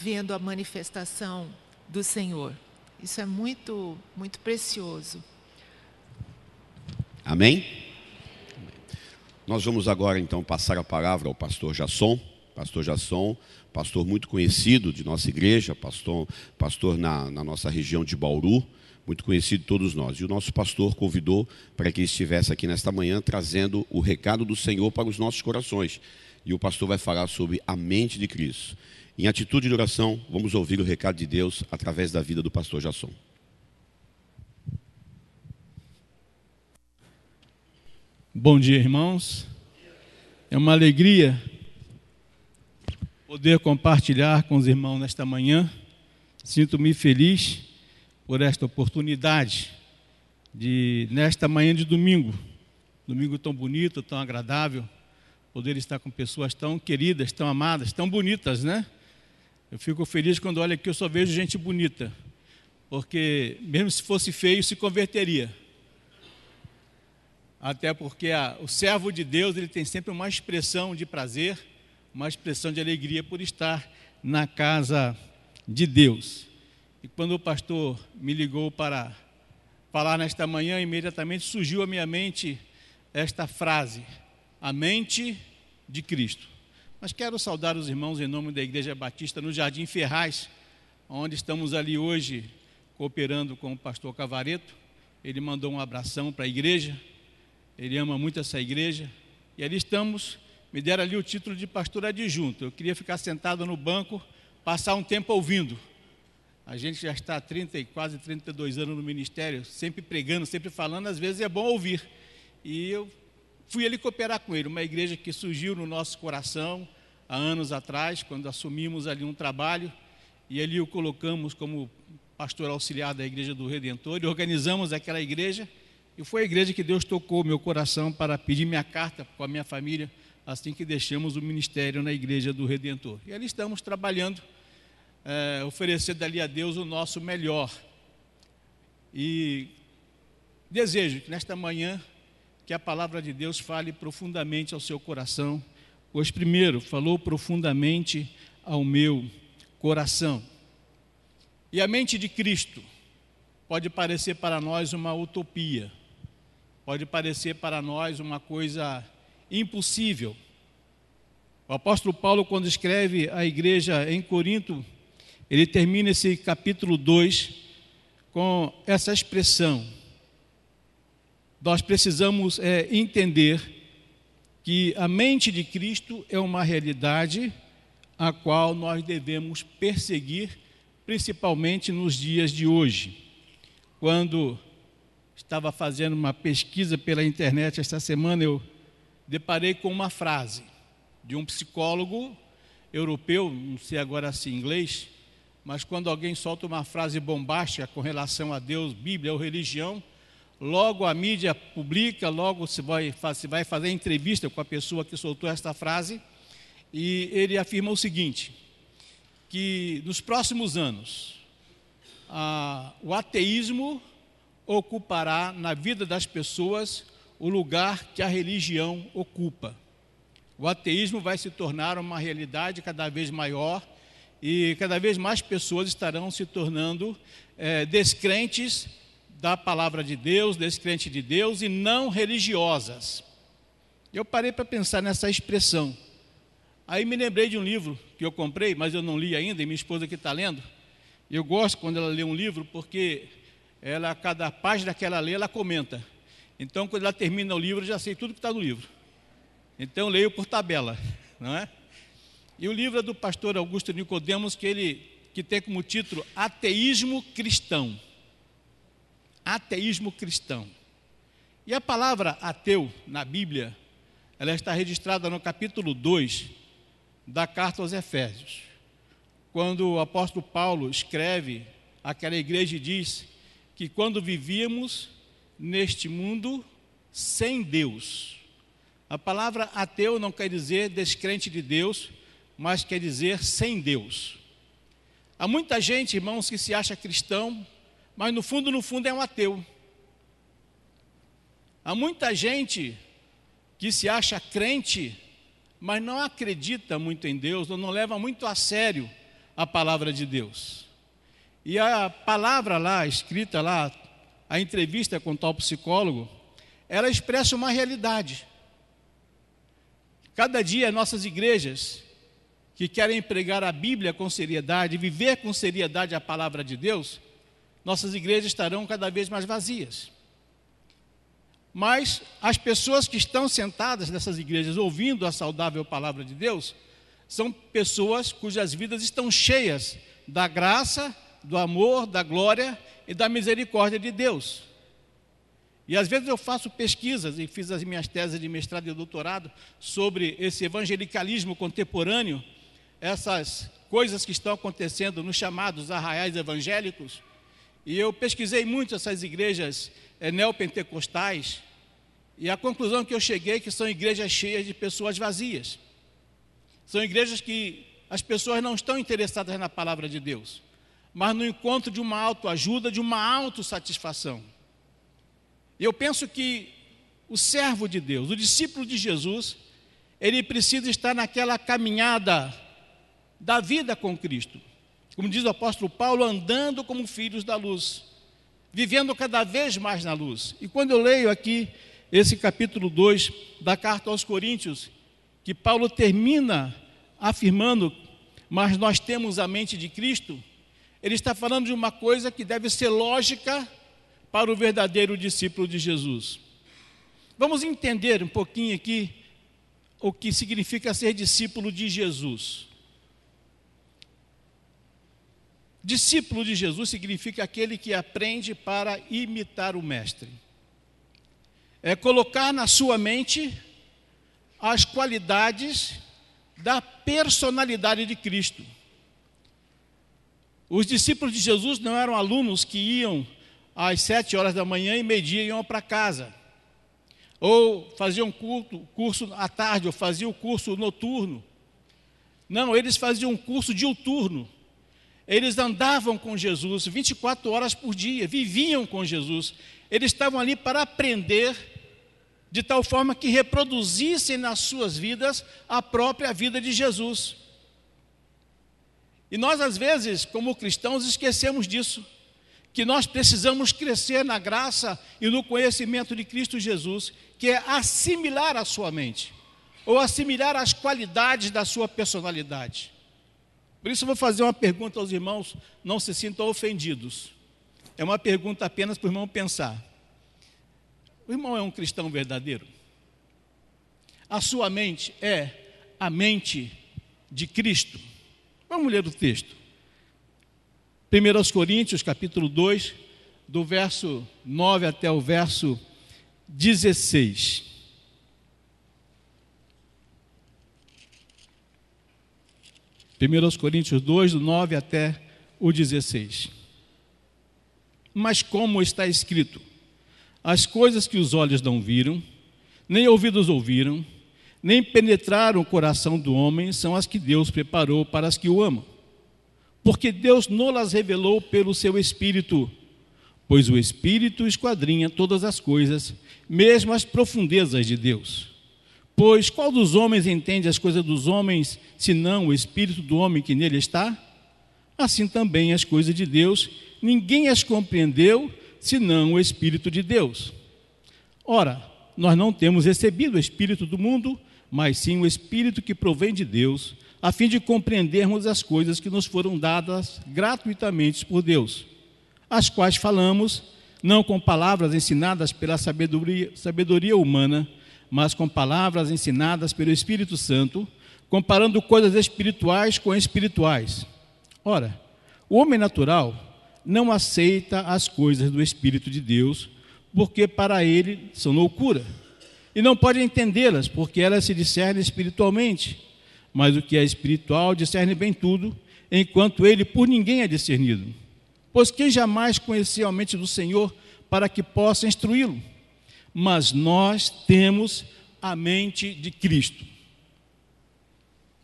vendo a manifestação do Senhor. Isso é muito, muito precioso. Amém? Nós vamos agora então passar a palavra ao pastor Jasson. Pastor Jasson, pastor muito conhecido de nossa igreja, pastor na nossa região de Bauru, muito conhecido de todos nós. E o nosso pastor convidou para que estivesse aqui nesta manhã trazendo o recado do Senhor para os nossos corações. E o pastor vai falar sobre a mente de Cristo. Em atitude de oração, vamos ouvir o recado de Deus através da vida do pastor Jasson. Bom dia, irmãos. É uma alegria poder compartilhar com os irmãos nesta manhã. Sinto-me feliz por esta oportunidade de, nesta manhã de domingo tão bonito, tão agradável, poder estar com pessoas tão queridas, tão amadas, tão bonitas, né? Eu fico feliz quando olho aqui, eu só vejo gente bonita, porque mesmo se fosse feio, se converteria. Até porque o servo de Deus, ele tem sempre uma expressão de prazer, uma expressão de alegria por estar na casa de Deus. E quando o pastor me ligou para falar nesta manhã, imediatamente surgiu à minha mente esta frase: a mente de Cristo. Mas quero saudar os irmãos em nome da Igreja Batista no Jardim Ferraz, onde estamos ali hoje cooperando com o pastor Cavareto. Ele mandou um abração para a igreja, ele ama muito essa igreja, e ali estamos. Me deram ali o título de pastor adjunto. Eu queria ficar sentado no banco, passar um tempo ouvindo. A gente já está há quase 32 anos no ministério, sempre pregando, sempre falando, às vezes é bom ouvir. E eu fui ali cooperar com ele, uma igreja que surgiu no nosso coração há anos atrás, quando assumimos ali um trabalho, e ali o colocamos como pastor auxiliar da Igreja do Redentor, e organizamos aquela igreja, e foi a igreja que Deus tocou meu coração para pedir minha carta com a minha família, assim que deixamos o ministério na Igreja do Redentor. E ali estamos trabalhando, oferecendo ali a Deus o nosso melhor. E desejo que nesta manhã, que a palavra de Deus fale profundamente ao seu coração, pois primeiro falou profundamente ao meu coração. E a mente de Cristo pode parecer para nós uma utopia, pode parecer para nós uma coisa impossível. O apóstolo Paulo, quando escreve à igreja em Corinto, ele termina esse capítulo 2 com essa expressão: nós precisamos entender que a mente de Cristo é uma realidade a qual nós devemos perseguir, principalmente nos dias de hoje. Quando estava fazendo uma pesquisa pela internet esta semana, eu deparei com uma frase de um psicólogo europeu, não sei agora se em inglês, mas quando alguém solta uma frase bombástica com relação a Deus, Bíblia ou religião, logo a mídia publica, logo se vai fazer entrevista com a pessoa que soltou esta frase, e ele afirma o seguinte, que nos próximos anos, o ateísmo ocupará na vida das pessoas o lugar que a religião ocupa. O ateísmo vai se tornar uma realidade cada vez maior e cada vez mais pessoas estarão se tornando descrentes da palavra de Deus, descrentes de Deus e não religiosas. Eu parei para pensar nessa expressão. Aí me lembrei de um livro que eu comprei, mas eu não li ainda, e minha esposa que está lendo. Eu gosto quando ela lê um livro, porque ela, cada página que ela lê, ela comenta. Então, quando ela termina o livro, eu já sei tudo que está no livro. Então, eu leio por tabela, não é? E o livro é do pastor Augusto Nicodemos, que tem como título Ateísmo Cristão. Ateísmo cristão. E a palavra ateu, na Bíblia, ela está registrada no capítulo 2 da carta aos Efésios. Quando o apóstolo Paulo escreve àquela igreja e diz que quando vivíamos neste mundo sem Deus. A palavra ateu não quer dizer descrente de Deus, mas quer dizer sem Deus. Há muita gente, irmãos, que se acha cristão, mas no fundo é um ateu. Há muita gente que se acha crente, mas não acredita muito em Deus, ou não leva muito a sério a palavra de Deus. E a palavra lá, escrita lá, a entrevista com o tal psicólogo, ela expressa uma realidade. Cada dia nossas igrejas que querem pregar a Bíblia com seriedade, viver com seriedade a palavra de Deus, nossas igrejas estarão cada vez mais vazias. Mas as pessoas que estão sentadas nessas igrejas ouvindo a saudável palavra de Deus, são pessoas cujas vidas estão cheias da graça, do amor, da glória e da misericórdia de Deus. E às vezes eu faço pesquisas e fiz as minhas teses de mestrado e doutorado sobre esse evangelicalismo contemporâneo, essas coisas que estão acontecendo nos chamados arraiais evangélicos. E eu pesquisei muito essas igrejas neopentecostais, e a conclusão que eu cheguei é que são igrejas cheias de pessoas vazias. São igrejas que as pessoas não estão interessadas na palavra de Deus, mas no encontro de uma autoajuda, de uma autossatisfação. E eu penso que o servo de Deus, o discípulo de Jesus, ele precisa estar naquela caminhada da vida com Cristo. Como diz o apóstolo Paulo, andando como filhos da luz, vivendo cada vez mais na luz. E quando eu leio aqui esse capítulo 2 da carta aos Coríntios, que Paulo termina afirmando, mas nós temos a mente de Cristo, ele está falando de uma coisa que deve ser lógica para o verdadeiro discípulo de Jesus. Vamos entender um pouquinho aqui o que significa ser discípulo de Jesus. Discípulo de Jesus significa aquele que aprende para imitar o mestre. É colocar na sua mente as qualidades da personalidade de Cristo. Os discípulos de Jesus não eram alunos que iam às 7 horas da manhã e meio-dia iam para casa, ou faziam curso à tarde, ou faziam curso noturno. Não, eles faziam um curso diuturno. Eles andavam com Jesus 24 horas por dia, viviam com Jesus. Eles estavam ali para aprender, de tal forma que reproduzissem nas suas vidas a própria vida de Jesus. E nós, às vezes, como cristãos, esquecemos disso, que nós precisamos crescer na graça e no conhecimento de Cristo Jesus, que é assimilar a sua mente, ou assimilar as qualidades da sua personalidade. Por isso eu vou fazer uma pergunta aos irmãos, não se sintam ofendidos. É uma pergunta apenas para o irmão pensar. O irmão é um cristão verdadeiro? A sua mente é a mente de Cristo? Vamos ler o texto. 1 Coríntios, capítulo 2, do verso 9 até o verso 16. Primeiros Coríntios 2, do 9 até o 16. Mas como está escrito, as coisas que os olhos não viram, nem ouvidos ouviram, nem penetraram o coração do homem, são as que Deus preparou para as que o amam. Porque Deus não-las revelou pelo seu Espírito, pois o Espírito esquadrinha todas as coisas, mesmo as profundezas de Deus. Pois qual dos homens entende as coisas dos homens, senão o Espírito do homem que nele está? Assim também as coisas de Deus, ninguém as compreendeu, senão o Espírito de Deus. Ora, nós não temos recebido o Espírito do mundo, mas sim o Espírito que provém de Deus, a fim de compreendermos as coisas que nos foram dadas gratuitamente por Deus, as quais falamos, não com palavras ensinadas pela sabedoria humana, mas com palavras ensinadas pelo Espírito Santo, comparando coisas espirituais com espirituais. Ora, o homem natural não aceita as coisas do Espírito de Deus, porque para ele são loucura, e não pode entendê-las, porque elas se discernem espiritualmente. Mas o que é espiritual discerne bem tudo, enquanto ele por ninguém é discernido. Pois quem jamais conheceu a mente do Senhor para que possa instruí-lo? Mas nós temos a mente de Cristo.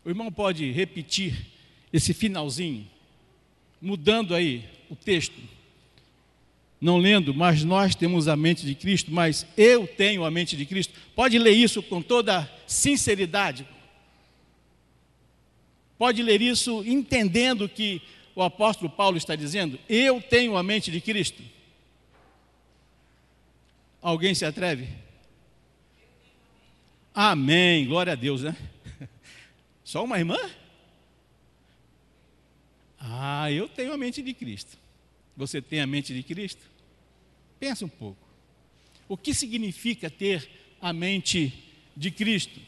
O irmão pode repetir esse finalzinho, mudando aí o texto, não lendo, mas nós temos a mente de Cristo, mas eu tenho a mente de Cristo. Pode ler isso com toda sinceridade. pode ler isso entendendo que o apóstolo Paulo está dizendo? Eu tenho a mente de Cristo. Alguém se atreve? Amém, glória a Deus, né? Só uma irmã? Eu tenho a mente de Cristo. Você tem a mente de Cristo? Pensa um pouco. O que significa ter a mente de Cristo?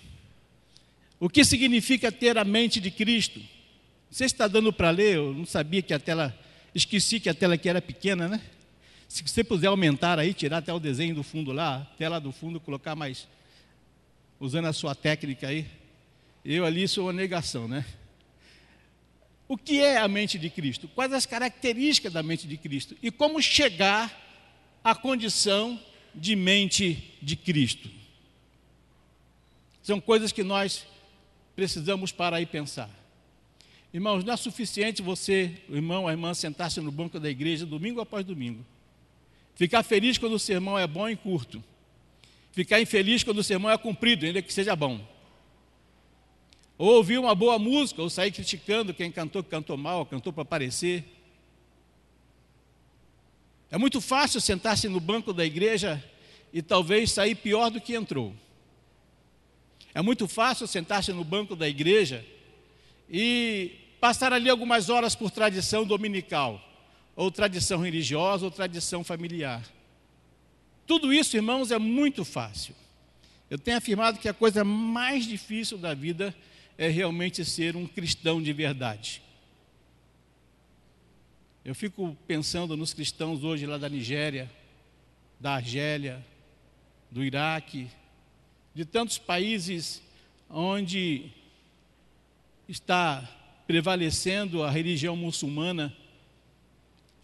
O que significa ter a mente de Cristo? Você está dando para ler? Eu não sabia que a tela... Esqueci que a tela aqui era pequena, né? Se você puder aumentar aí, tirar até o desenho do fundo lá, a tela do fundo, colocar mais... Usando a sua técnica aí. Eu ali sou uma negação, né? O que é a mente de Cristo? Quais as características da mente de Cristo? E como chegar à condição de mente de Cristo? São coisas que nós precisamos parar e pensar. Irmãos, não é suficiente você, o irmão, a irmã, sentar-se no banco da igreja domingo após domingo. Ficar feliz quando o sermão é bom e curto. Ficar infeliz quando o sermão é comprido, ainda que seja bom. Ou ouvir uma boa música, ou sair criticando quem cantou que cantou mal, cantou para aparecer. É muito fácil sentar-se no banco da igreja e talvez sair pior do que entrou. É muito fácil sentar-se no banco da igreja e passar ali algumas horas por tradição dominical, ou tradição religiosa, ou tradição familiar. Tudo isso, irmãos, é muito fácil. Eu tenho afirmado que a coisa mais difícil da vida é realmente ser um cristão de verdade. Eu fico pensando nos cristãos hoje lá da Nigéria, da Argélia, do Iraque, de tantos países onde está prevalecendo a religião muçulmana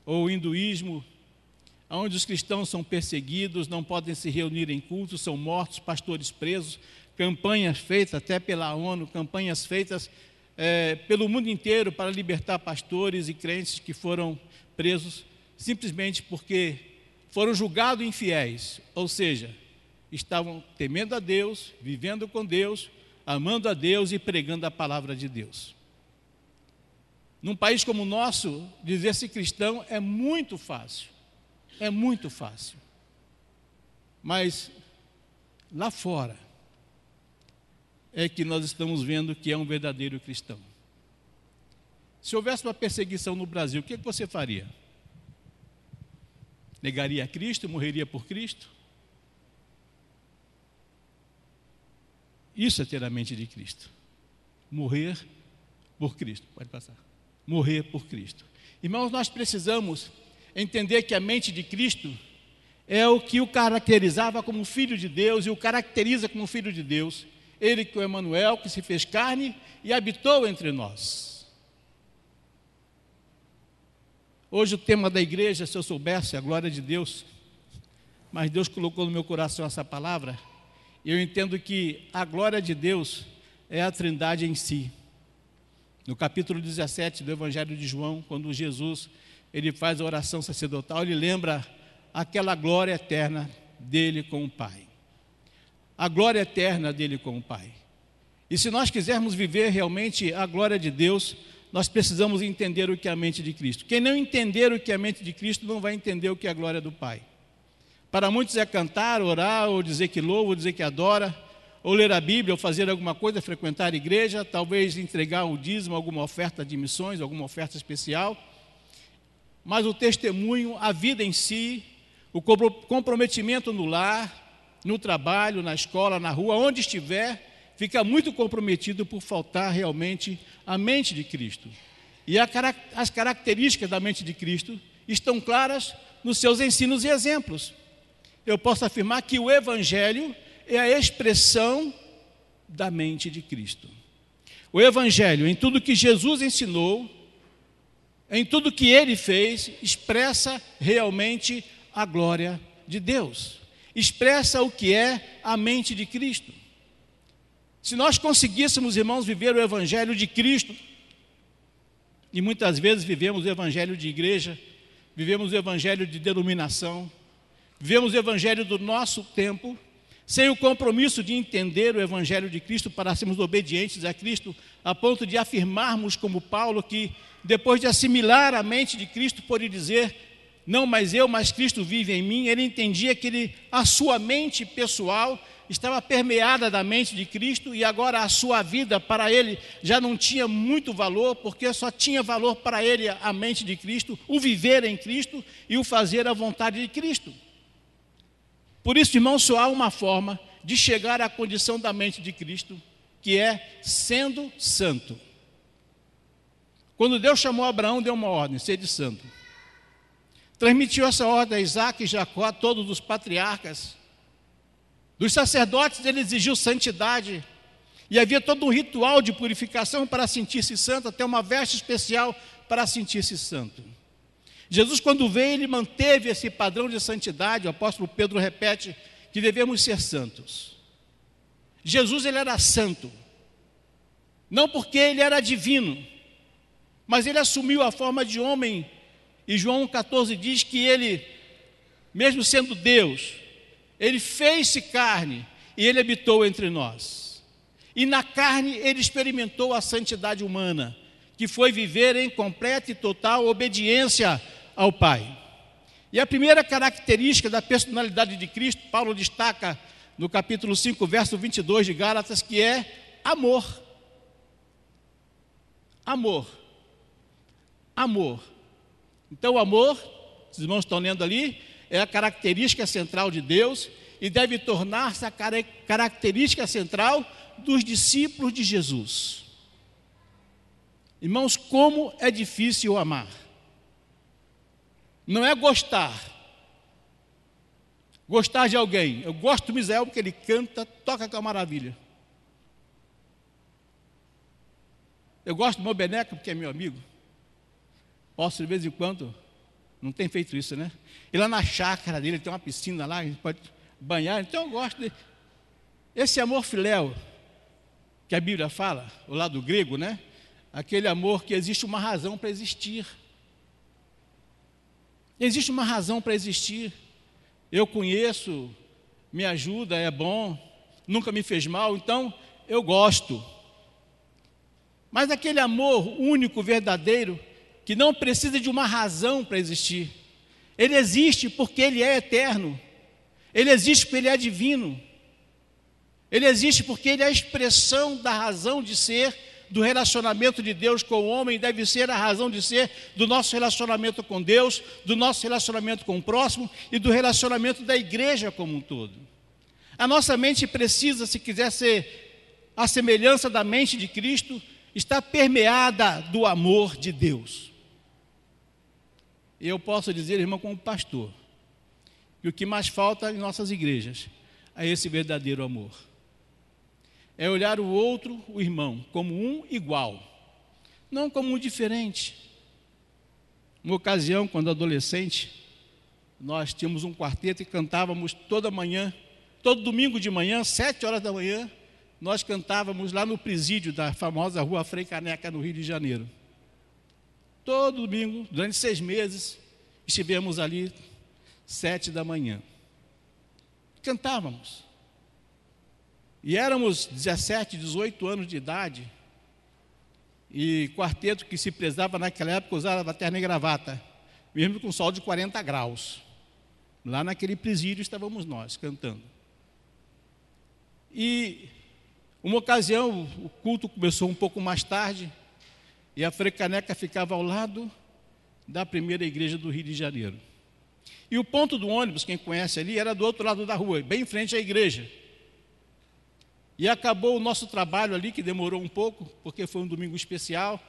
ou o hinduísmo, onde os cristãos são perseguidos, não podem se reunir em cultos, são mortos, pastores presos, campanhas feitas até pela ONU, campanhas feitas pelo mundo inteiro para libertar pastores e crentes que foram presos simplesmente porque foram julgados infiéis, ou seja, estavam temendo a Deus, vivendo com Deus, amando a Deus e pregando a palavra de Deus. Num país como o nosso, dizer-se cristão é muito fácil. É muito fácil. Mas lá fora é que nós estamos vendo que é um verdadeiro cristão. Se houvesse uma perseguição no Brasil, o que você faria? Negaria a Cristo, morreria por Cristo? Isso é ter a mente de Cristo. Morrer por Cristo. Pode passar. Morrer por Cristo. Irmãos, nós precisamos entender que a mente de Cristo é o que o caracterizava como filho de Deus e o caracteriza como filho de Deus. Ele que é o Emanuel, que se fez carne e habitou entre nós. Hoje o tema da igreja, se eu soubesse, a glória de Deus, mas Deus colocou no meu coração essa palavra, e eu entendo que a glória de Deus é a Trindade em si. No capítulo 17 do Evangelho de João, quando Jesus ele faz a oração sacerdotal, ele lembra aquela glória eterna dele com o Pai. A glória eterna dele com o Pai. E se nós quisermos viver realmente a glória de Deus, nós precisamos entender o que é a mente de Cristo. Quem não entender o que é a mente de Cristo não vai entender o que é a glória do Pai. Para muitos é cantar, orar, ou dizer que louva, ou dizer que adora, ou ler a Bíblia, ou fazer alguma coisa, frequentar a igreja, talvez entregar um dízimo, alguma oferta de missões, alguma oferta especial. Mas o testemunho, a vida em si, o comprometimento no lar, no trabalho, na escola, na rua, onde estiver, fica muito comprometido por faltar realmente a mente de Cristo. E as características da mente de Cristo estão claras nos seus ensinos e exemplos. Eu posso afirmar que o Evangelho é a expressão da mente de Cristo. O Evangelho, em tudo que Jesus ensinou, em tudo que Ele fez, expressa realmente a glória de Deus. Expressa o que é a mente de Cristo. Se nós conseguíssemos, irmãos, viver o Evangelho de Cristo, e muitas vezes vivemos o Evangelho de igreja, vivemos o Evangelho de denominação, vivemos o Evangelho do nosso tempo, sem o compromisso de entender o Evangelho de Cristo para sermos obedientes a Cristo, a ponto de afirmarmos como Paulo que, depois de assimilar a mente de Cristo, pode dizer, não mais eu, mas Cristo vive em mim. Ele entendia que a sua mente pessoal estava permeada da mente de Cristo e agora a sua vida para ele já não tinha muito valor, porque só tinha valor para ele a mente de Cristo, o viver em Cristo e o fazer a vontade de Cristo. Por isso, irmãos, só há uma forma de chegar à condição da mente de Cristo, que é sendo santo. Quando Deus chamou Abraão, deu uma ordem, sede santo. Transmitiu essa ordem a Isaac e Jacó, a todos os patriarcas. Dos sacerdotes ele exigiu santidade. E havia todo um ritual de purificação para sentir-se santo, até uma veste especial para sentir-se santo. Jesus, quando veio, ele manteve esse padrão de santidade. O apóstolo Pedro repete que devemos ser santos. Jesus, ele era santo. Não porque ele era divino, mas ele assumiu a forma de homem. E João 14 diz que ele, mesmo sendo Deus, ele fez-se carne e ele habitou entre nós. E na carne ele experimentou a santidade humana, que foi viver em completa e total obediência ao Pai. E a primeira característica da personalidade de Cristo, Paulo destaca no capítulo 5, verso 22 de Gálatas, que é amor. Amor. Amor. Então o amor, os irmãos estão lendo ali, é a característica central de Deus e deve tornar-se a característica central dos discípulos de Jesus. Irmãos, como é difícil amar. Não é gostar de alguém. Eu gosto do Misael porque ele canta, toca com a maravilha. Eu gosto do meu Beneca porque é meu amigo. Posso de vez em quando, não tem feito isso, né? E lá na chácara dele tem uma piscina lá, a gente pode banhar, então eu gosto dele. Esse amor filéu, que a Bíblia fala, o lado grego, né? Aquele amor que existe uma razão para existir. Existe uma razão para existir. Eu conheço, me ajuda, é bom, nunca me fez mal, então eu gosto. Mas aquele amor único, verdadeiro, que não precisa de uma razão para existir. Ele existe porque ele é eterno. Ele existe porque ele é divino. Ele existe porque ele é a expressão da razão de ser do relacionamento de Deus com o homem, deve ser a razão de ser do nosso relacionamento com Deus, do nosso relacionamento com o próximo e do relacionamento da igreja como um todo. A nossa mente precisa, se quiser ser a semelhança da mente de Cristo, estar permeada do amor de Deus. E eu posso dizer, irmão, como pastor, que o que mais falta em nossas igrejas é esse verdadeiro amor. É olhar o outro, o irmão, como um igual, não como um diferente. Uma ocasião, quando adolescente, nós tínhamos um quarteto e cantávamos toda manhã, todo domingo de manhã, 7 horas da manhã, nós cantávamos lá no presídio da famosa Rua Frei Caneca, no Rio de Janeiro. Todo domingo, durante 6 meses, estivemos ali, 7 da manhã. Cantávamos. E éramos 17, 18 anos de idade. E quarteto que se prezava naquela época usava terno e gravata, mesmo com sol de 40 graus. Lá naquele presídio estávamos nós, cantando. E uma ocasião, o culto começou um pouco mais tarde, e a Frei Caneca ficava ao lado da primeira igreja do Rio de Janeiro. E o ponto do ônibus, quem conhece ali, era do outro lado da rua, bem em frente à igreja. E acabou o nosso trabalho ali, que demorou um pouco, porque foi um domingo especial,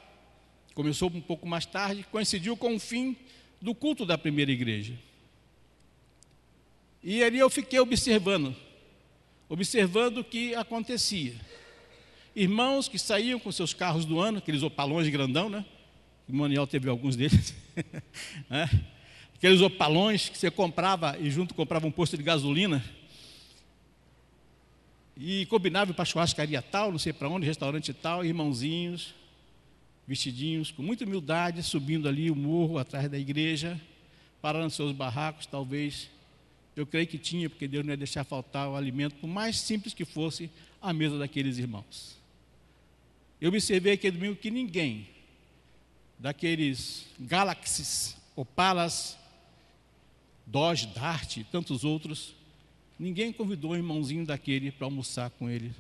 começou um pouco mais tarde, coincidiu com o fim do culto da primeira igreja. E ali eu fiquei observando o que acontecia. Irmãos que saíam com seus carros do ano, aqueles opalões grandão, né? O Manuel teve alguns deles. Né? Aqueles opalões que você comprava e junto comprava um posto de gasolina. E combinava para churrascaria tal, não sei para onde, restaurante tal, irmãozinhos, vestidinhos, com muita humildade, subindo ali o morro atrás da igreja, parando seus barracos, talvez Eu creio que tinha, porque Deus não ia deixar faltar o alimento, por mais simples que fosse, à mesa daqueles irmãos. Eu observei aquele domingo que ninguém, daqueles Galaxies, Opalas, Dodge, Dart e tantos outros, ninguém convidou um irmãozinho daquele para almoçar com ele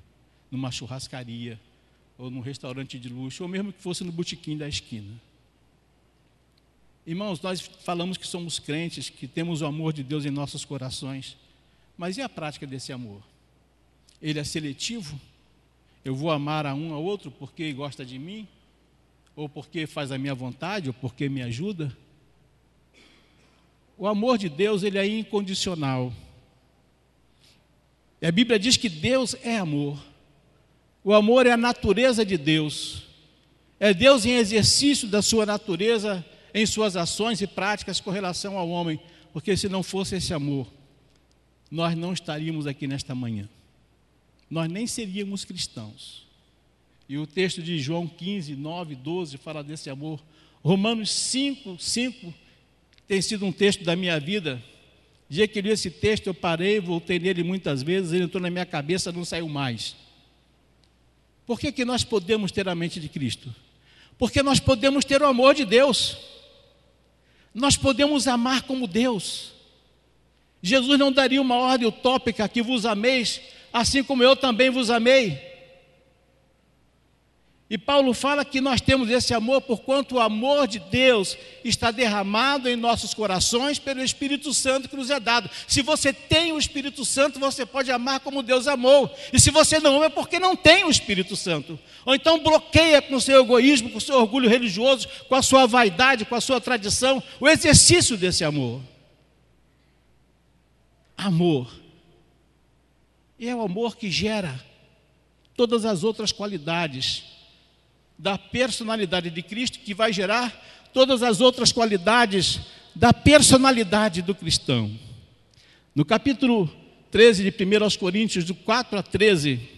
numa churrascaria, ou num restaurante de luxo, ou mesmo que fosse no botequim da esquina. Irmãos, nós falamos que somos crentes, que temos o amor de Deus em nossos corações, mas e a prática desse amor? Ele é seletivo? Eu vou amar a um ao outro porque gosta de mim? Ou porque faz a minha vontade? Ou porque me ajuda? O amor de Deus, ele é incondicional. E a Bíblia diz que Deus é amor. O amor é a natureza de Deus. É Deus em exercício da sua natureza, em suas ações e práticas com relação ao homem. Porque se não fosse esse amor, nós não estaríamos aqui nesta manhã. Nós nem seríamos cristãos. E o texto de João 15, 9, 12 fala desse amor. Romanos 5, 5 tem sido um texto da minha vida. O dia que eu li esse texto, eu parei, voltei nele muitas vezes, ele entrou na minha cabeça, não saiu mais. Por que nós podemos ter a mente de Cristo? Porque nós podemos ter o amor de Deus. Nós podemos amar como Deus. Jesus não daria uma ordem utópica que vos ameis, assim como eu também vos amei. E Paulo fala que nós temos esse amor porquanto o amor de Deus está derramado em nossos corações pelo Espírito Santo que nos é dado. Se você tem o Espírito Santo, você pode amar como Deus amou. E se você não ama, é porque não tem o Espírito Santo. Ou então bloqueia com o seu egoísmo, com o seu orgulho religioso, com a sua vaidade, com a sua tradição, o exercício desse amor. Amor. E é o amor que gera todas as outras qualidades da personalidade de Cristo, que vai gerar todas as outras qualidades da personalidade do cristão. No capítulo 13 de 1 aos Coríntios, do 4 a 13,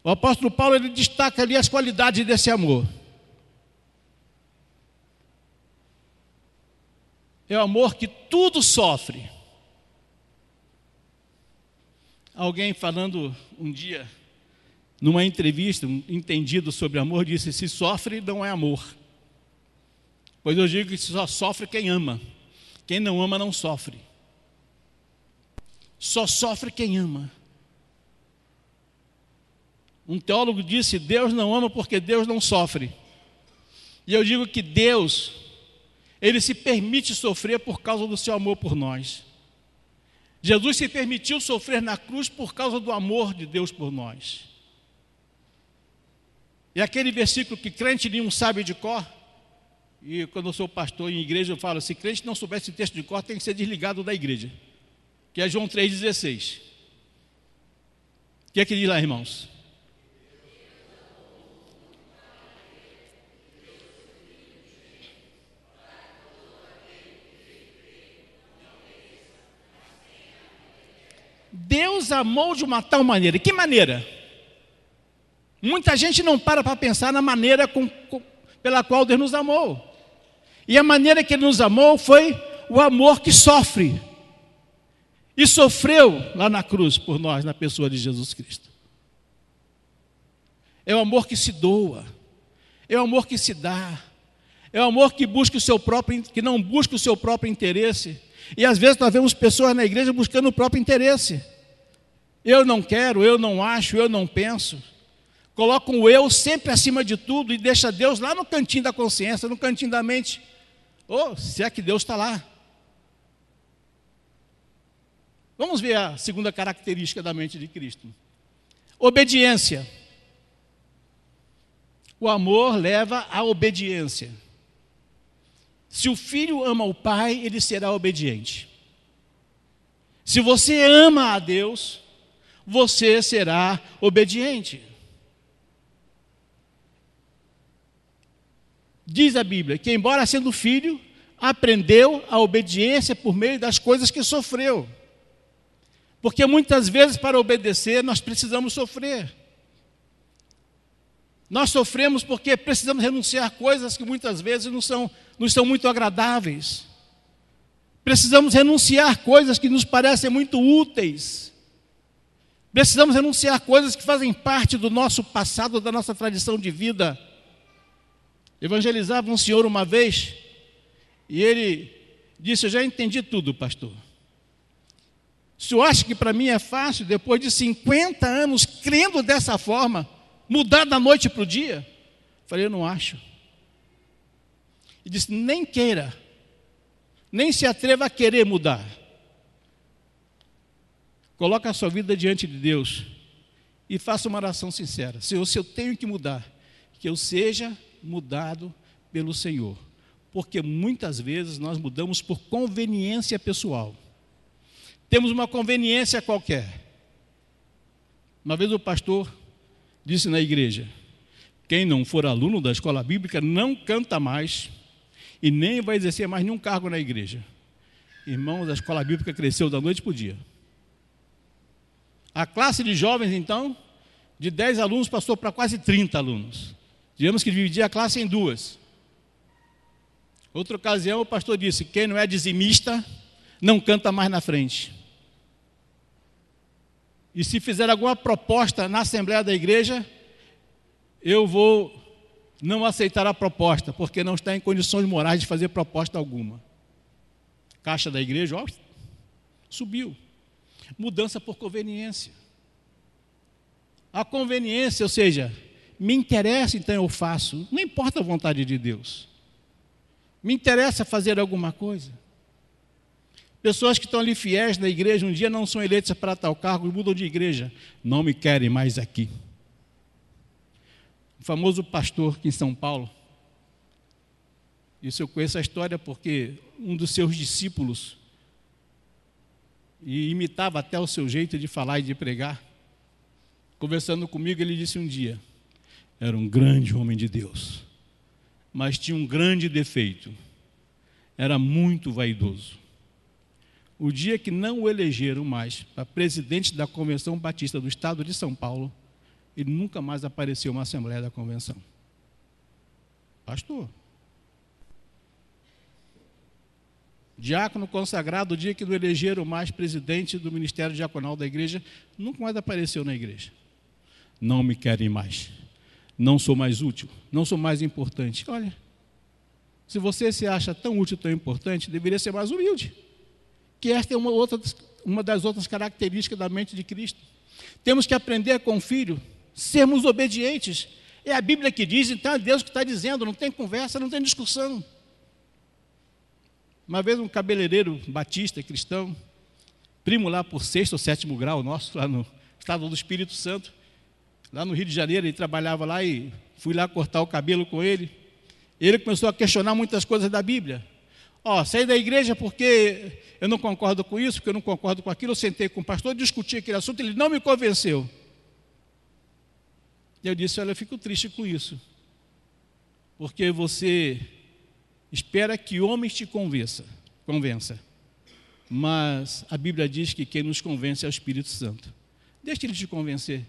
o apóstolo Paulo ele destaca ali as qualidades desse amor. É o amor que tudo sofre. Alguém falando um dia, numa entrevista, um entendido sobre amor, disse: se sofre, não é amor. Pois eu digo que só sofre quem ama. Quem não ama, não sofre. Só sofre quem ama. Um teólogo disse: Deus não ama porque Deus não sofre. E eu digo que Deus, Ele se permite sofrer por causa do seu amor por nós. Jesus se permitiu sofrer na cruz por causa do amor de Deus por nós. E aquele versículo que crente nenhum sabe de cor, e quando eu sou pastor em igreja eu falo, se crente não souber esse texto de cor, tem que ser desligado da igreja, que é João 3,16. O que é que diz lá, irmãos? Deus amou de uma tal maneira. Que maneira? Muita gente não para pensar na maneira pela qual Deus nos amou. E a maneira que Ele nos amou foi o amor que sofre. E sofreu lá na cruz por nós, na pessoa de Jesus Cristo. É o amor que se doa. É o amor que se dá. É o amor que busca que não busca o seu próprio interesse. E às vezes nós vemos pessoas na igreja buscando o próprio interesse. Eu não quero, eu não acho, eu não penso. Colocam o eu sempre acima de tudo e deixa Deus lá no cantinho da consciência, no cantinho da mente. Ou se é que Deus está lá. Vamos ver a segunda característica da mente de Cristo. Obediência. O amor leva à obediência. Se o filho ama o pai, ele será obediente. Se você ama a Deus, você será obediente. Diz a Bíblia que, embora sendo filho, aprendeu a obediência por meio das coisas que sofreu. Porque muitas vezes, para obedecer, nós precisamos sofrer. Nós sofremos porque precisamos renunciar a coisas que muitas vezes não são muito agradáveis. Precisamos renunciar coisas que nos parecem muito úteis. Precisamos renunciar coisas que fazem parte do nosso passado, da nossa tradição de vida. Evangelizava um senhor uma vez, e ele disse: eu já entendi tudo, pastor. O senhor acha que para mim é fácil, depois de 50 anos crendo dessa forma, mudar da noite para o dia? Falei: eu não acho. E disse: nem queira, nem se atreva a querer mudar. Coloque a sua vida diante de Deus e faça uma oração sincera: Senhor, se eu tenho que mudar, que eu seja mudado pelo Senhor. Porque muitas vezes nós mudamos por conveniência pessoal. Temos uma conveniência qualquer. Uma vez o pastor disse na igreja: quem não for aluno da escola bíblica não canta mais e nem vai exercer mais nenhum cargo na igreja. Irmãos, a escola bíblica cresceu da noite para o dia. A classe de jovens, então, de 10 alunos passou para quase 30 alunos. Tivemos que dividir a classe em duas. Outra ocasião o pastor disse: quem não é dizimista não canta mais na frente. E se fizer alguma proposta na Assembleia da Igreja, eu vou não aceitar a proposta, porque não está em condições morais de fazer proposta alguma. Caixa da igreja, ó, subiu. Mudança por conveniência. A conveniência, ou seja, me interessa, então eu faço. Não importa a vontade de Deus. Me interessa fazer alguma coisa. Pessoas que estão ali fiéis na igreja, um dia não são eleitas para tal cargo e mudam de igreja. Não me querem mais aqui. O famoso pastor aqui em São Paulo, isso eu conheço a história porque um dos seus discípulos, e imitava até o seu jeito de falar e de pregar, conversando comigo, ele disse um dia: era um grande homem de Deus, mas tinha um grande defeito, era muito vaidoso. O dia que não o elegeram mais para presidente da Convenção Batista do Estado de São Paulo, ele nunca mais apareceu na Assembleia da Convenção. Pastor. Diácono consagrado, o dia que não elegeram mais presidente do Ministério Diaconal da igreja, nunca mais apareceu na igreja. Não me querem mais. Não sou mais útil. Não sou mais importante. Olha, se você se acha tão útil, tão importante, deveria ser mais humilde. Que esta é uma das outras características da mente de Cristo. Temos que aprender com o filho, sermos obedientes. É a Bíblia que diz, então é Deus que está dizendo, não tem conversa, não tem discussão. Uma vez um cabeleireiro batista, cristão, primo lá por 6º ou 7º grau nosso, lá no estado do Espírito Santo, lá no Rio de Janeiro, ele trabalhava lá e fui lá cortar o cabelo com ele. Ele começou a questionar muitas coisas da Bíblia. Saí da igreja porque eu não concordo com isso, porque eu não concordo com aquilo. Eu sentei com o pastor, discuti aquele assunto, ele não me convenceu. E eu disse: olha, eu fico triste com isso, porque você espera que homens te convença, mas a Bíblia diz que quem nos convence é o Espírito Santo. Deixe ele te convencer,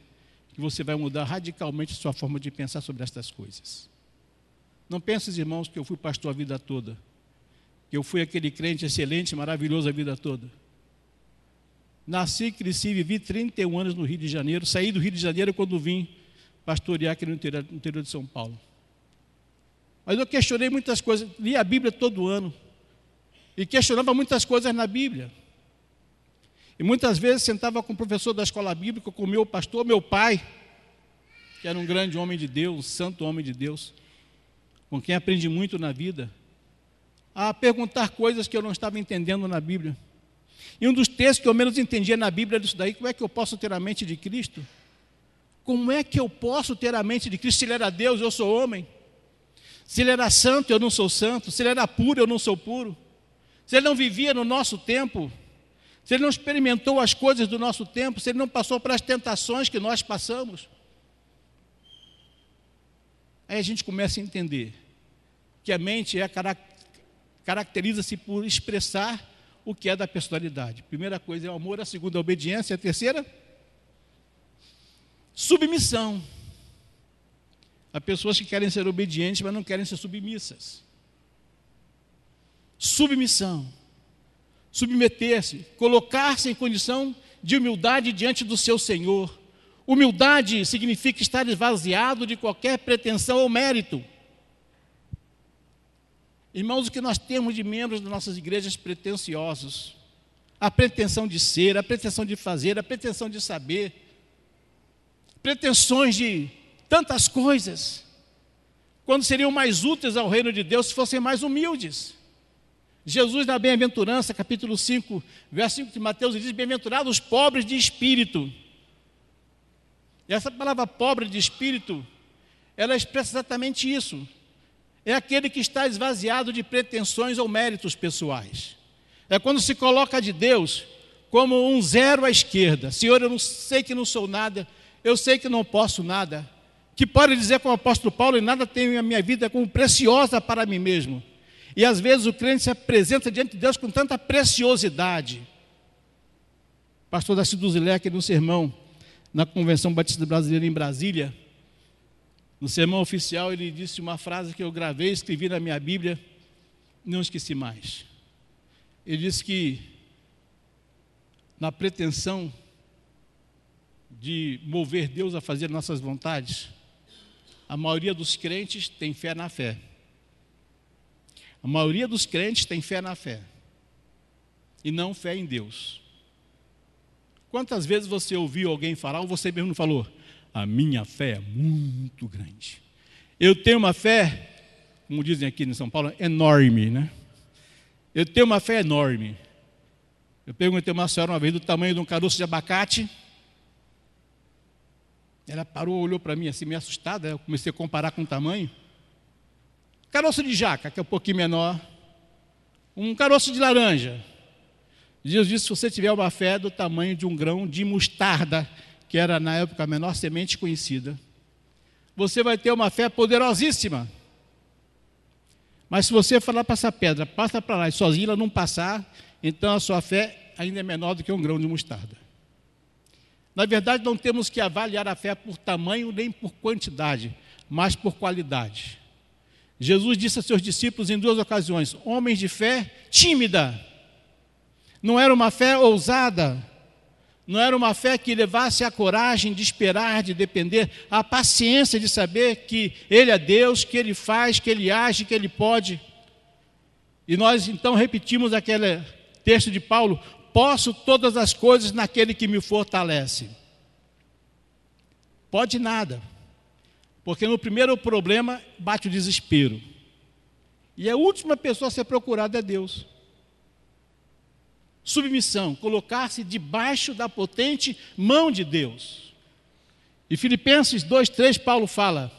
que você vai mudar radicalmente a sua forma de pensar sobre estas coisas. Não penses, irmãos, que eu fui pastor a vida toda, que eu fui aquele crente excelente, maravilhoso a vida toda. Nasci, cresci, vivi 31 anos no Rio de Janeiro, saí do Rio de Janeiro quando vim pastorear aqui no interior de São Paulo. Mas eu questionei muitas coisas, li a Bíblia todo ano, e questionava muitas coisas na Bíblia. E muitas vezes sentava com o professor da escola bíblica, com o meu pastor, meu pai, que era um grande homem de Deus, um santo homem de Deus, com quem aprendi muito na vida, a perguntar coisas que eu não estava entendendo na Bíblia. E um dos textos que eu menos entendia na Bíblia era isso daí: como é que eu posso ter a mente de Cristo? Como é que eu posso ter a mente de Cristo? Se ele era Deus, eu sou homem. Se ele era santo, eu não sou santo. Se ele era puro, eu não sou puro. Se ele não vivia no nosso tempo, se ele não experimentou as coisas do nosso tempo, se ele não passou pelas tentações que nós passamos. Aí a gente começa a entender que a mente caracteriza-se por expressar o que é da personalidade. A primeira coisa é o amor, a segunda é a obediência, a terceira, submissão. Há pessoas que querem ser obedientes, mas não querem ser submissas. Submissão. submeter-se, colocar-se em condição de humildade diante do seu Senhor. Humildade significa estar esvaziado de qualquer pretensão ou mérito. Irmãos, o que nós temos de membros das nossas igrejas pretensiosos, a pretensão de ser, a pretensão de fazer, a pretensão de saber, pretensões de tantas coisas, quando seriam mais úteis ao reino de Deus se fossem mais humildes. Jesus, na bem-aventurança, capítulo 5, verso 5 de Mateus, diz: bem-aventurados os pobres de espírito. E essa palavra pobre de espírito, ela expressa exatamente isso. É aquele que está esvaziado de pretensões ou méritos pessoais. É quando se coloca de Deus como um zero à esquerda. Senhor, eu não sei que não sou nada, eu sei que não posso nada. Que pode dizer como o apóstolo Paulo: e nada tenho a minha vida como preciosa para mim mesmo. E às vezes o crente se apresenta diante de Deus com tanta preciosidade. O pastor Darcy Duzilek, no sermão na Convenção Batista Brasileira em Brasília, no sermão oficial, ele disse uma frase que eu gravei, escrevi na minha Bíblia, não esqueci mais. Ele disse que na pretensão de mover Deus a fazer nossas vontades, a maioria dos crentes tem fé na fé. A maioria dos crentes tem fé na fé e não fé em Deus. Quantas vezes você ouviu alguém falar, ou você mesmo falou: a minha fé é muito grande. Eu tenho uma fé, como dizem aqui em São Paulo, enorme, né? Eu tenho uma fé enorme. Eu perguntei a uma senhora uma vez do tamanho de um caroço de abacate. Ela parou, olhou para mim assim, meio assustada. Eu comecei a comparar com o tamanho. Caroço de jaca, que é um pouquinho menor. Um caroço de laranja. Jesus disse: se você tiver uma fé do tamanho de um grão de mostarda, que era na época a menor semente conhecida, você vai ter uma fé poderosíssima. Mas se você falar para essa pedra, passa para lá, e sozinha ela não passar, então a sua fé ainda é menor do que um grão de mostarda. Na verdade, não temos que avaliar a fé por tamanho nem por quantidade, mas por qualidade. Jesus disse a seus discípulos em 2 ocasiões: homens de fé tímida. Não era uma fé ousada, não era uma fé que levasse a coragem de esperar, de depender, a paciência de saber que Ele é Deus, que Ele faz, que Ele age, que Ele pode. E nós então repetimos aquele texto de Paulo: posso todas as coisas naquele que me fortalece. Pode nada, porque no primeiro problema bate o desespero. E a última pessoa a ser procurada é Deus. Submissão, colocar-se debaixo da potente mão de Deus. E Filipenses 2:3, Paulo fala: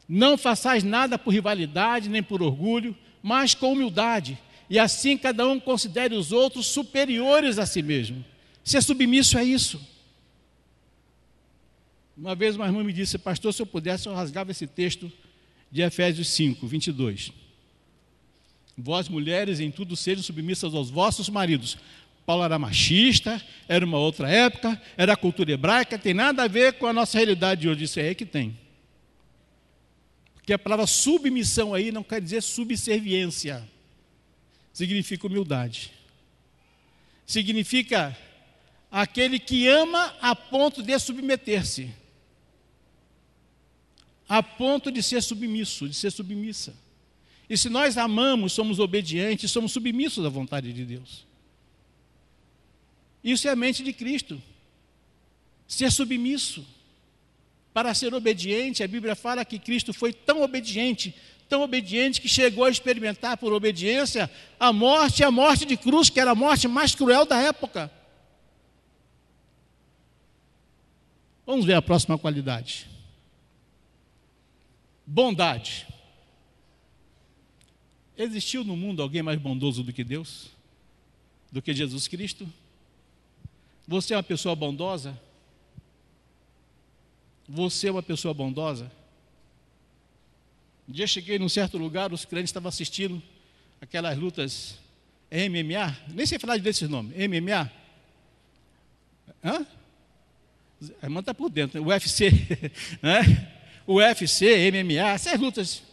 não façais nada por rivalidade, nem por orgulho, mas com humildade, e assim cada um considere os outros superiores a si mesmo. Ser submisso é isso. Uma vez uma irmã me disse: pastor, se eu pudesse, eu rasgava esse texto de Efésios 5:22. Vós, mulheres, em tudo sejam submissas aos vossos maridos. Paulo era machista, era uma outra época, era a cultura hebraica, tem nada a ver com a nossa realidade de hoje. Isso aí é que tem. Porque a palavra submissão aí não quer dizer subserviência. Significa humildade. Significa aquele que ama a ponto de submeter-se. A ponto de ser submisso, de ser submissa. E se nós amamos, somos obedientes, somos submissos à vontade de Deus. Isso é a mente de Cristo. Ser submisso. Para ser obediente, a Bíblia fala que Cristo foi tão obediente que chegou a experimentar por obediência a morte de cruz, que era a morte mais cruel da época. Vamos ver a próxima qualidade. Bondade. Existiu no mundo alguém mais bondoso do que Deus? Do que Jesus Cristo? Você é uma pessoa bondosa? Você é uma pessoa bondosa? Um dia cheguei num certo lugar, os crentes estavam assistindo aquelas lutas MMA, nem sei falar desses nomes, MMA. Hã? A irmã está por dentro, UFC, né? UFC, MMA, essas lutas.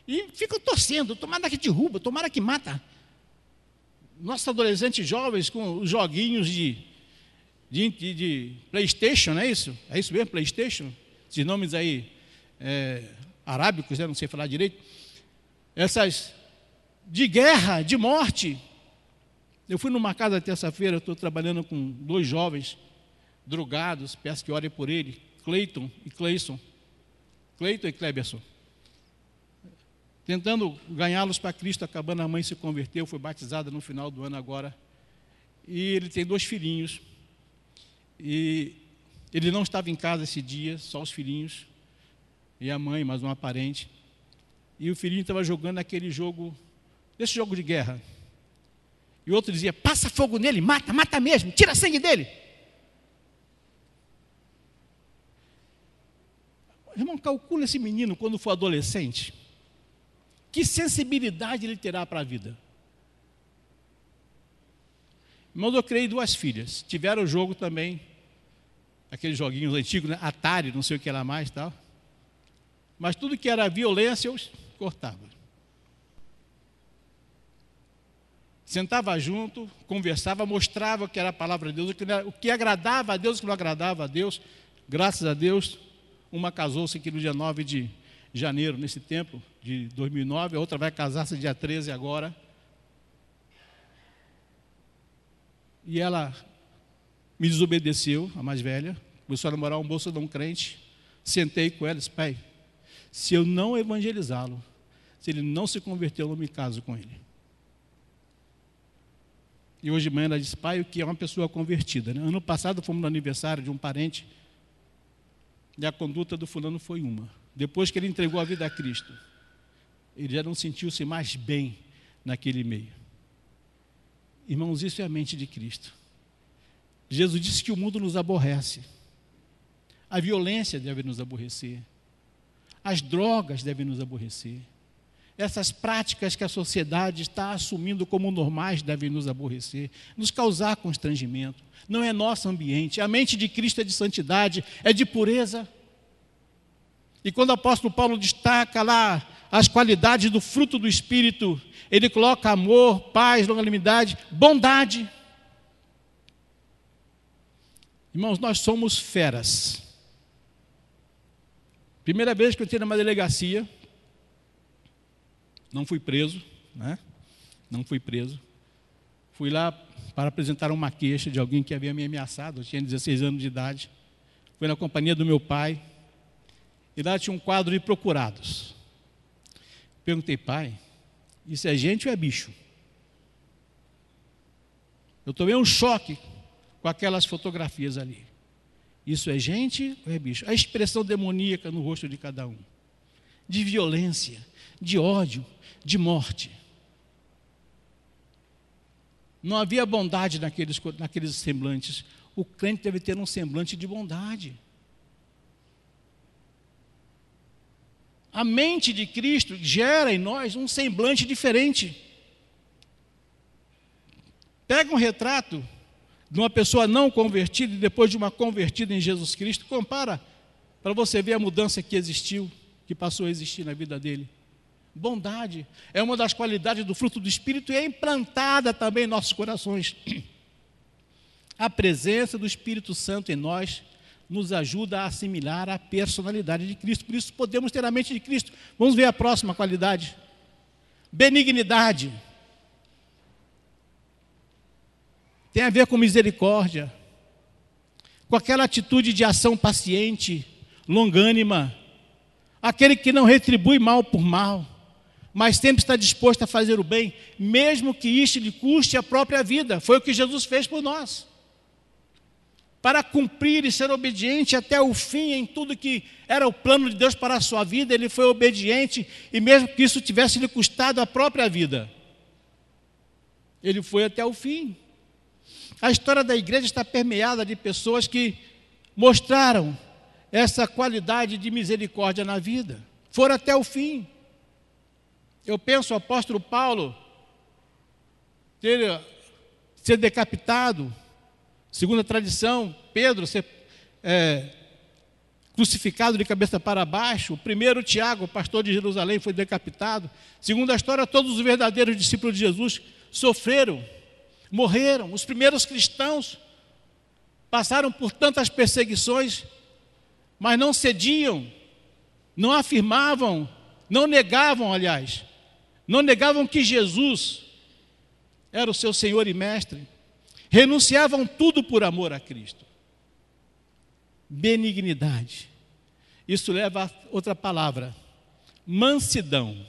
E ficam torcendo, tomara que derruba, tomara que mata. nossos adolescentes jovens com os joguinhos de PlayStation, não é isso? É isso mesmo, PlayStation? Esses nomes aí arábicos, não sei falar direito. Essas de guerra, de morte. Eu fui numa casa terça-feira, estou trabalhando com 2 jovens drogados, peço que orem por ele, Cleiton e Cleison. Cleiton e Kleberson. Tentando ganhá-los para Cristo, acabando, a mãe se converteu, foi batizada no final do ano agora. E ele tem 2 filhinhos. E ele não estava em casa esse dia, só os filhinhos. E a mãe, mais uma parente. E o filhinho estava jogando aquele jogo, esse jogo de guerra. E o outro dizia, passa fogo nele, mata, mata mesmo, tira sangue dele. Irmão, calcula esse menino quando for adolescente. Que sensibilidade ele terá para a vida? Irmãos, eu criei 2 filhas. Tiveram o jogo também, aqueles joguinhos antigos, né? Atari, não sei o que lá mais e tal. Mas tudo que era violência, eu cortava. Sentava junto, conversava, mostrava o que era a palavra de Deus, o que agradava a Deus, o que não agradava a Deus. Graças a Deus, uma casou-se aqui no dia 9 de janeiro, nesse tempo de 2009, a outra vai casar-se dia 13 agora. E ela me desobedeceu, a mais velha, começou a namorar um moço de um crente. Sentei com ela e disse, pai, se eu não evangelizá-lo, se ele não se converter, eu não me caso com ele. E hoje de manhã ela disse, pai, o que é uma pessoa convertida? Né? Ano passado fomos no aniversário de um parente, e a conduta do fulano foi uma. Depois que ele entregou a vida a Cristo, ele já não sentiu-se mais bem naquele meio. Irmãos, isso é a mente de Cristo. Jesus disse que o mundo nos aborrece. A violência deve nos aborrecer. As drogas devem nos aborrecer. Essas práticas que a sociedade está assumindo como normais devem nos aborrecer, nos causar constrangimento. Não é nosso ambiente. A mente de Cristo é de santidade, é de pureza. E quando o apóstolo Paulo destaca lá as qualidades do fruto do Espírito, ele coloca amor, paz, longanimidade, bondade. Irmãos, nós somos feras. Primeira vez que eu entrei numa delegacia, não fui preso, né? Não fui preso. Fui lá para apresentar uma queixa de alguém que havia me ameaçado. Eu tinha 16 anos de idade. Fui na companhia do meu pai. E lá tinha um quadro de procurados. Perguntei, pai, isso é gente ou é bicho? Eu tomei um choque com aquelas fotografias ali. Isso é gente ou é bicho? A expressão demoníaca no rosto de cada um. De violência, de ódio, de morte. Não havia bondade naqueles semblantes. O crente deve ter um semblante de bondade. A mente de Cristo gera em nós um semblante diferente. Pega um retrato de uma pessoa não convertida e depois de uma convertida em Jesus Cristo, compara para você ver a mudança que existiu, que passou a existir na vida dele. Bondade é uma das qualidades do fruto do Espírito e é implantada também em nossos corações. A presença do Espírito Santo em nós nos ajuda a assimilar a personalidade de Cristo. Por isso podemos ter a mente de Cristo. Vamos ver a próxima qualidade. Benignidade. Tem a ver com misericórdia, com aquela atitude de ação paciente, longânima, aquele que não retribui mal por mal, mas sempre está disposto a fazer o bem, mesmo que isto lhe custe a própria vida. Foi o que Jesus fez por nós. Para cumprir e ser obediente até o fim em tudo que era o plano de Deus para a sua vida, ele foi obediente, e mesmo que isso tivesse lhe custado a própria vida, ele foi até o fim. A história da igreja está permeada de pessoas que mostraram essa qualidade de misericórdia na vida, foram até o fim. Eu penso o apóstolo Paulo ser decapitado, segundo a tradição, Pedro ser crucificado de cabeça para baixo, o primeiro Tiago, pastor de Jerusalém, foi decapitado. Segundo a história, todos os verdadeiros discípulos de Jesus sofreram morreram. Os primeiros cristãos passaram por tantas perseguições, mas não cediam, não afirmavam, não negavam, aliás, não negavam que Jesus era o seu Senhor e Mestre. Renunciavam tudo por amor a Cristo. Benignidade. Isso leva a outra palavra, mansidão.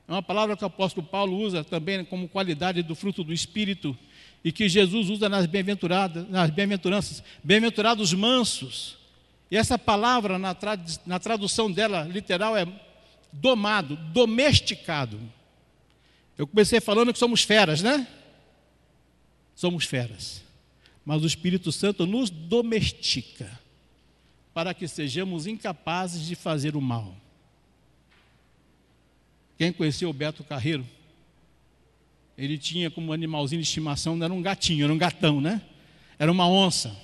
É uma palavra que o apóstolo Paulo usa também como qualidade do fruto do Espírito e que Jesus usa nas bem-aventuranças. Bem-aventurados mansos. E essa palavra, na tradução dela literal, é domado, domesticado. Eu comecei falando que somos feras, né? Somos feras. Mas o Espírito Santo nos domestica para que sejamos incapazes de fazer o mal. Quem conheceu o Beto Carreiro, ele tinha como animalzinho de estimação, não era um gatinho, era um gatão, né? Era uma onça.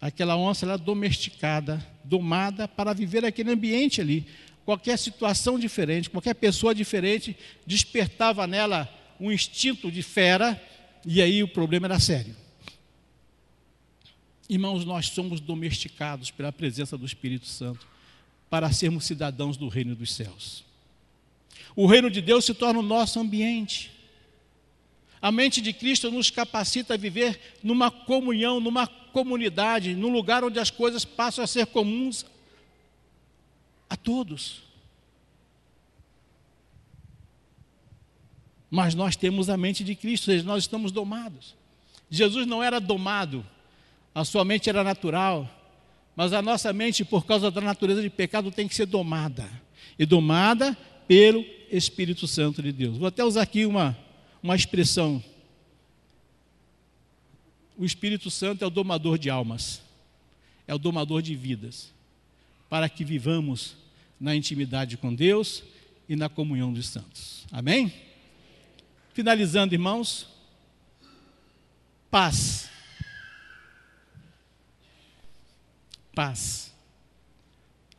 Aquela onça era domesticada, domada para viver aquele ambiente ali. Qualquer situação diferente, qualquer pessoa diferente, despertava nela um instinto de fera, e aí o problema era sério. Irmãos, nós somos domesticados pela presença do Espírito Santo para sermos cidadãos do reino dos céus. O reino de Deus se torna o nosso ambiente. A mente de Cristo nos capacita a viver numa comunhão, numa comunidade, num lugar onde as coisas passam a ser comuns a todos. Mas nós temos a mente de Cristo, ou seja, nós estamos domados. Jesus não era domado, a sua mente era natural, mas a nossa mente, por causa da natureza de pecado, tem que ser domada. E domada pelo Espírito Santo de Deus. Vou até usar aqui uma expressão. O Espírito Santo é o domador de almas, é o domador de vidas, para que vivamos na intimidade com Deus e na comunhão dos santos. Amém? Finalizando, irmãos, paz. Paz.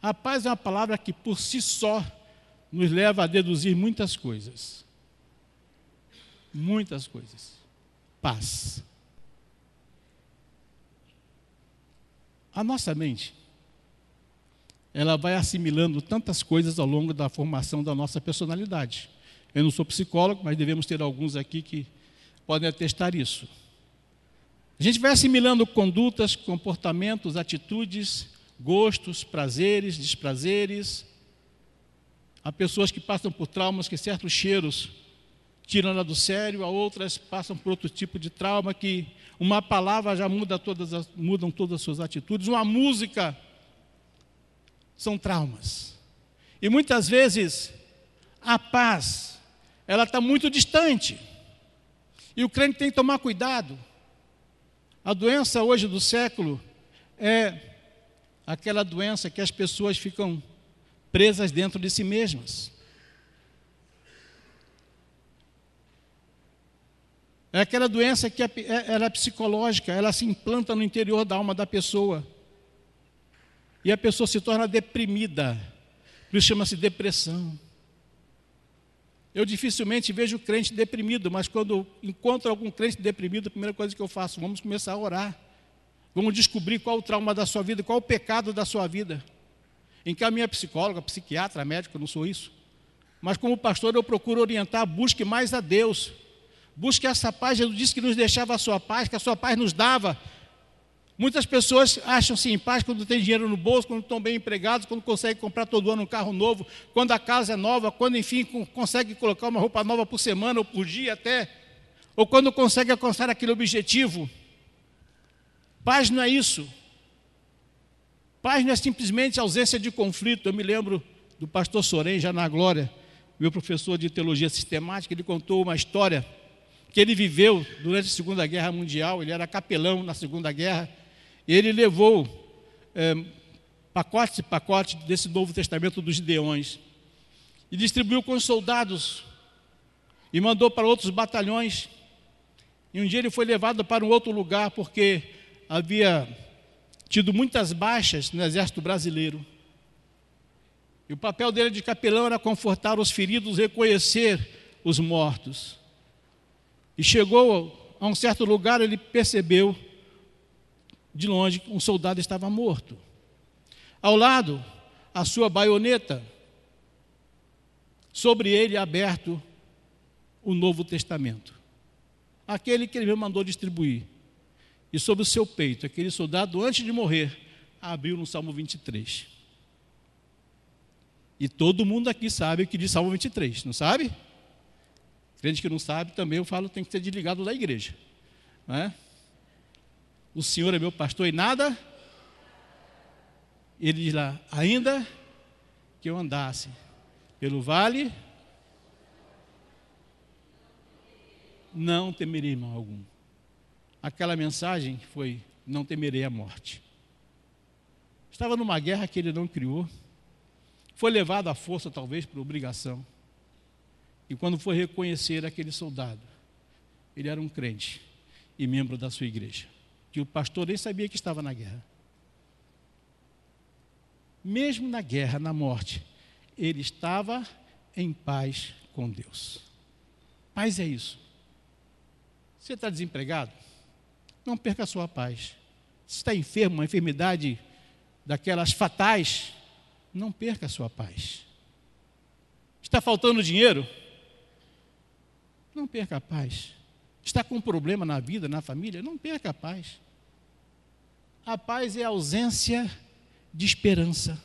A paz é uma palavra que por si só nos leva a deduzir muitas coisas. Muitas coisas. Paz. A nossa mente, ela vai assimilando tantas coisas ao longo da formação da nossa personalidade. Eu não sou psicólogo, mas devemos ter alguns aqui que podem atestar isso. A gente vai assimilando condutas, comportamentos, atitudes, gostos, prazeres, desprazeres. Há pessoas que passam por traumas que certos cheiros tiram ela do sério, há outras passam por outro tipo de trauma que uma palavra já mudam todas as suas atitudes. Uma música são traumas. E muitas vezes a paz, ela está muito distante. E o crente tem que tomar cuidado. A doença hoje do século é aquela doença que as pessoas ficam presas dentro de si mesmas. É aquela doença que ela é psicológica, ela se implanta no interior da alma da pessoa. E a pessoa se torna deprimida. Por isso chama-se depressão. Eu dificilmente vejo crente deprimido, mas quando encontro algum crente deprimido, a primeira coisa que eu faço, vamos começar a orar. Vamos descobrir qual o trauma da sua vida, qual o pecado da sua vida. Encaminha psicóloga, psiquiatra, médico, eu não sou isso. Mas como pastor eu procuro orientar, busque mais a Deus. Busque essa paz. Jesus disse que nos deixava a sua paz, que a sua paz nos dava. Muitas pessoas acham-se em paz quando tem dinheiro no bolso, quando estão bem empregados, quando conseguem comprar todo ano um carro novo, quando a casa é nova, quando, enfim, consegue colocar uma roupa nova por semana ou por dia até, ou quando consegue alcançar aquele objetivo. Paz não é isso. Paz não é simplesmente ausência de conflito. Eu me lembro do pastor Sorém, já na glória, meu professor de teologia sistemática, ele contou uma história que ele viveu durante a Segunda Guerra Mundial. Ele era capelão na Segunda Guerra, e ele levou pacotes e pacotes desse Novo Testamento dos Gideões, e distribuiu com os soldados, e mandou para outros batalhões. E um dia ele foi levado para um outro lugar, porque havia tido muitas baixas no exército brasileiro. E o papel dele de capelão era confortar os feridos, reconhecer os mortos. E chegou a um certo lugar, ele percebeu, de longe, que um soldado estava morto. Ao lado, a sua baioneta. Sobre ele aberto o Novo Testamento. Aquele que ele mesmo mandou distribuir. E sobre o seu peito, aquele soldado, antes de morrer, abriu no Salmo 23. E todo mundo aqui sabe o que diz Salmo 23, não sabe? Crente que não sabe, também eu falo, tem que ser desligado da igreja. Não é? O Senhor é meu pastor e nada. Ele diz lá, ainda que eu andasse pelo vale, não temerei mal algum. Aquela mensagem foi, não temerei a morte. Estava numa guerra que ele não criou, foi levado à força, talvez, por obrigação. E quando foi reconhecer aquele soldado, ele era um crente e membro da sua igreja, que o pastor nem sabia que estava na guerra. Mesmo na guerra, na morte, ele estava em paz com Deus. Paz é isso. Você está desempregado? Não perca a sua paz. Se está enfermo, uma enfermidade daquelas fatais, não perca a sua paz. Está faltando dinheiro? Não perca a paz. Está com um problema na vida, na família? Não perca a paz. A paz é a ausência de esperança.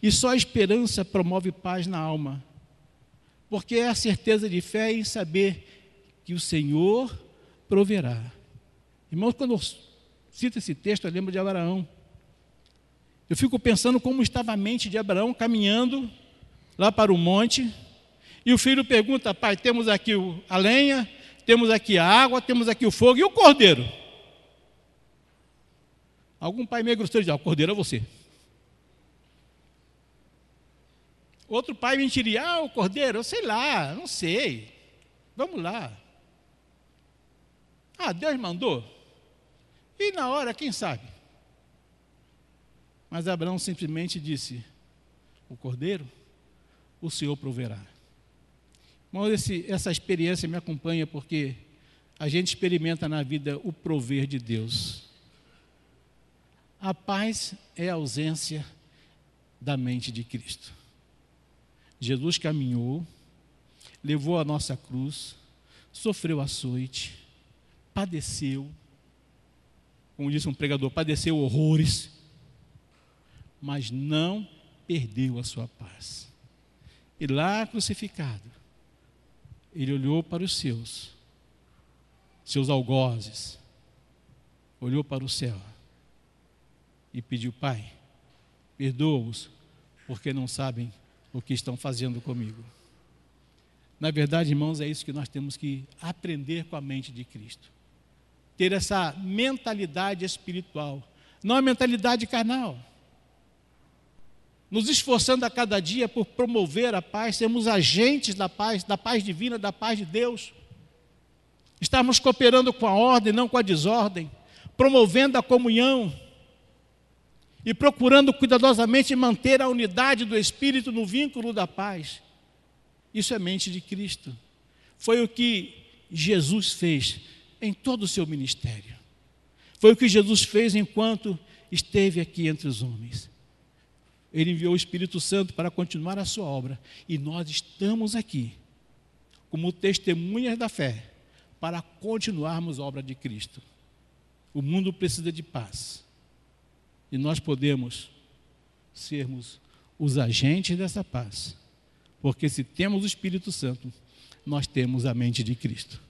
E só a esperança promove paz na alma. Porque é a certeza de fé em saber que o Senhor proverá. Irmãos, quando eu cito esse texto, eu lembro de Abraão. Eu fico pensando como estava a mente de Abraão caminhando lá para o monte. E o filho pergunta, pai, temos aqui a lenha, temos aqui a água, temos aqui o fogo e o cordeiro. Algum pai meio grosseiro diz, o cordeiro é você. Outro pai mentiria, o cordeiro, eu sei lá, não sei. Vamos lá. Deus mandou. E na hora, quem sabe? Mas Abraão simplesmente disse, o cordeiro, o Senhor proverá. Mas essa experiência me acompanha porque a gente experimenta na vida o prover de Deus. A paz é a ausência da mente de Cristo. Jesus caminhou, levou a nossa cruz, sofreu açoite, padeceu, como disse um pregador, padeceu horrores, mas não perdeu a sua paz. E lá crucificado, ele olhou para os seus algozes, olhou para o céu e pediu, Pai, perdoa-os, porque não sabem o que estão fazendo comigo. Na verdade, irmãos, é isso que nós temos que aprender com a mente de Cristo. Ter essa mentalidade espiritual, não a mentalidade carnal. Nos esforçando a cada dia por promover a paz, sermos agentes da paz divina, da paz de Deus. Estarmos cooperando com a ordem, não com a desordem, promovendo a comunhão e procurando cuidadosamente manter a unidade do Espírito no vínculo da paz. Isso é mente de Cristo. Foi o que Jesus fez em todo o seu ministério. Foi o que Jesus fez enquanto esteve aqui entre os homens. Ele enviou o Espírito Santo para continuar a sua obra. E nós estamos aqui como testemunhas da fé para continuarmos a obra de Cristo. O mundo precisa de paz. E nós podemos sermos os agentes dessa paz. Porque se temos o Espírito Santo, nós temos a mente de Cristo.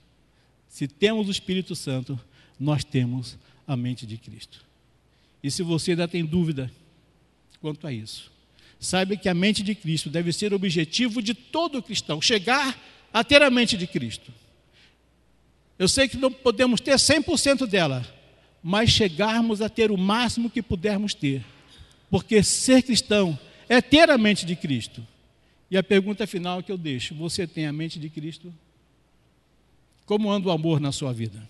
Se temos o Espírito Santo, nós temos a mente de Cristo. E se você ainda tem dúvida quanto a isso, saiba que a mente de Cristo deve ser o objetivo de todo cristão, chegar a ter a mente de Cristo. Eu sei que não podemos ter 100% dela, mas chegarmos a ter o máximo que pudermos ter. Porque ser cristão é ter a mente de Cristo. E a pergunta final que eu deixo, você tem a mente de Cristo? Como anda o amor na sua vida?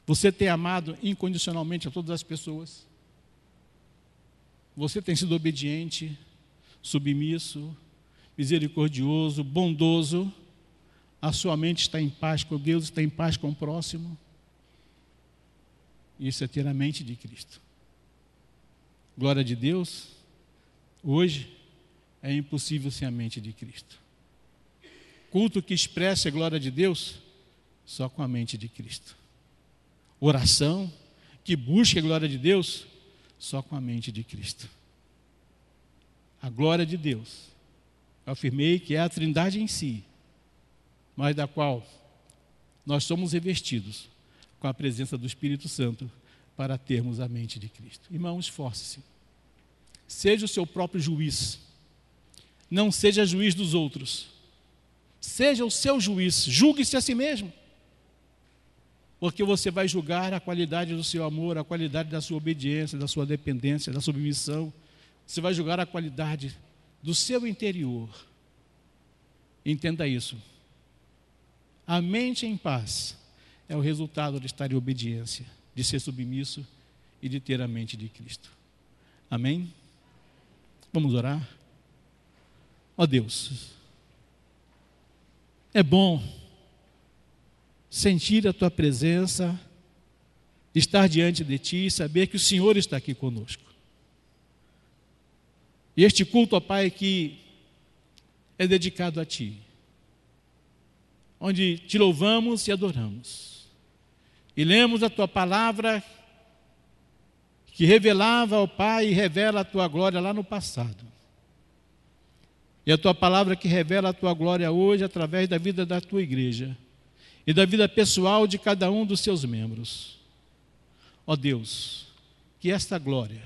Você tem amado incondicionalmente a todas as pessoas? Você tem sido obediente, submisso, misericordioso, bondoso a sua mente está em paz com Deus, está em paz com o próximo. Isso é ter a mente de Cristo. Glória de Deus, hoje é impossível sem a mente de Cristo. Culto que expressa a glória de Deus, só com a mente de Cristo. Oração que busca a glória de Deus, só com a mente de Cristo. A glória de Deus, eu afirmei que é a Trindade em si, mas da qual nós somos revestidos com a presença do Espírito Santo para termos a mente de Cristo. Irmão, esforce-se. Seja o seu próprio juiz. Não seja juiz dos outros. Seja o seu juiz. Julgue-se a si mesmo. Porque você vai julgar a qualidade do seu amor, a qualidade da sua obediência, da sua dependência, da submissão. Você vai julgar a qualidade do seu interior. Entenda isso. A mente em paz é o resultado de estar em obediência, de ser submisso e de ter a mente de Cristo. Amém? Vamos orar? Ó Deus, é bom sentir a Tua presença, estar diante de Ti e saber que o Senhor está aqui conosco. E este culto, ó Pai, que é dedicado a Ti, onde Te louvamos e adoramos. E lemos a Tua palavra, que revelava ao Pai e revela a Tua glória lá no passado. E a Tua palavra que revela a Tua glória hoje através da vida da Tua igreja e da vida pessoal de cada um dos seus membros. Ó Deus, que esta glória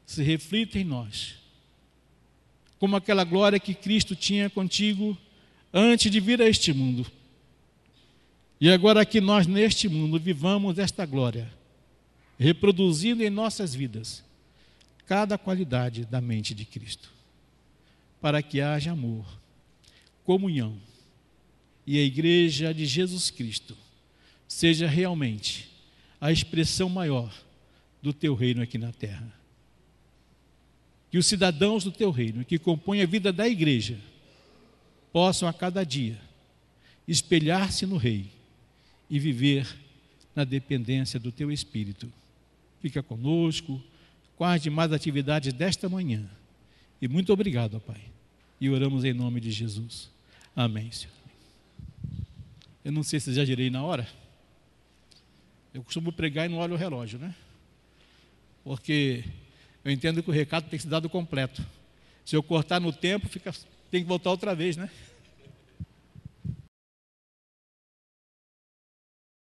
se reflita em nós, como aquela glória que Cristo tinha contigo antes de vir a este mundo. E agora que nós neste mundo vivamos esta glória, reproduzindo em nossas vidas cada qualidade da mente de Cristo, para que haja amor, comunhão, e a igreja de Jesus Cristo seja realmente a expressão maior do Teu reino aqui na terra. Que os cidadãos do Teu reino, que compõem a vida da igreja, possam a cada dia espelhar-se no Rei e viver na dependência do Teu Espírito. Fica conosco com as demais atividades desta manhã. E muito obrigado, ó Pai. E oramos em nome de Jesus. Amém, Senhor. Eu não sei se exagerei na hora. Eu costumo pregar e não olho o relógio, né? Porque eu entendo que o recado tem que ser dado completo. Se eu cortar no tempo, tem que voltar outra vez, né?